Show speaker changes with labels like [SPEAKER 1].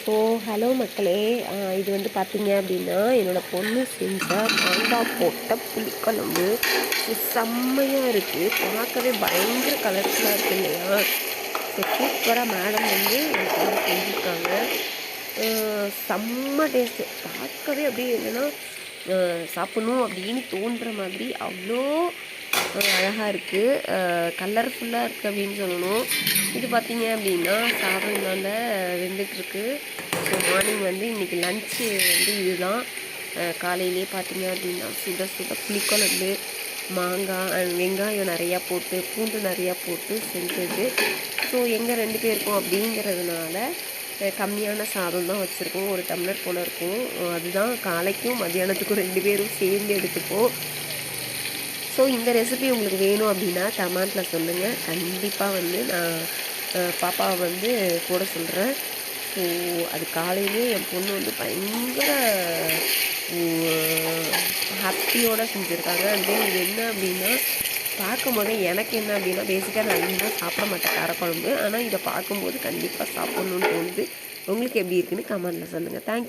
[SPEAKER 1] So hello மக்களே, இது வந்து பார்த்தீங்க அப்படின்னா என்னோடய பொண்ணு செஞ்ச மாங்காய் போட்ட புளிக்குழம்பு. செம்மையாக இருக்குது, பார்க்கவே பயங்கர கலர்ஃபுல்லாக இருக்குது இல்லையா? ஸோ சூப்பராக மேடம் வந்து எனக்கு வந்து செஞ்சுருக்காங்க. செம்ம டேஸ்ட்டு, பார்க்கவே அப்படியே என்னென்னா சாப்பிட்ணும் அப்படின்னு தோன்ற மாதிரி அவ்வளோ அழகாக இருக்குது, கலர்ஃபுல்லாக இருக்குது அப்படின்னு சொல்லணும். இது பார்த்தீங்க அப்படின்னா சாதம் இந்தாண்ட வெந்துட்டுருக்கு. ஸோ மார்னிங் வந்து இன்றைக்கி லன்ச்சு வந்து இதுதான். காலையிலே பார்த்தீங்க அப்படின்னா சுட சுட புளிக்குழம்பு, மாங்காய் வெங்காயம் நிறையா போட்டு பூண்டு நிறையா போட்டு செஞ்சது. ஸோ எங்கள் 2 பேருக்கும் அப்படிங்கிறதுனால கம்மியான சாதம் தான் வச்சுருக்கோம், 1 டம்ளர் போல் இருக்கும். அதுதான் காலைக்கும் மத்தியானத்துக்கும் 2 பேரும் சேர்ந்து எடுத்துப்போம். ஸோ இந்த ரெசிபி உங்களுக்கு வேணும் அப்படின்னா கமெண்ட்டில் சொல்லுங்கள், கண்டிப்பாக வந்து நான் பாப்பாவை வந்து போட சொல்கிறேன். ஸோ அது காலையிலே என் பொண்ணு வந்து பயங்கர ஹாப்பியோடு செஞ்சுருக்காங்க. அண்ட் இது என்ன அப்படின்னா பார்க்கும்போதே எனக்கு என்ன அப்படின்னா பேசிக்காக நான் அதிகமாக சாப்பிட மாட்டேன் காரக்குழம்பு, ஆனால் இதை பார்க்கும்போது கண்டிப்பாக சாப்பிட்ணுன்னு தோணுது. உங்களுக்கு எப்படி இருக்குன்னு கமெண்ட்டில் சொல்லுங்கள். தேங்க்யூ.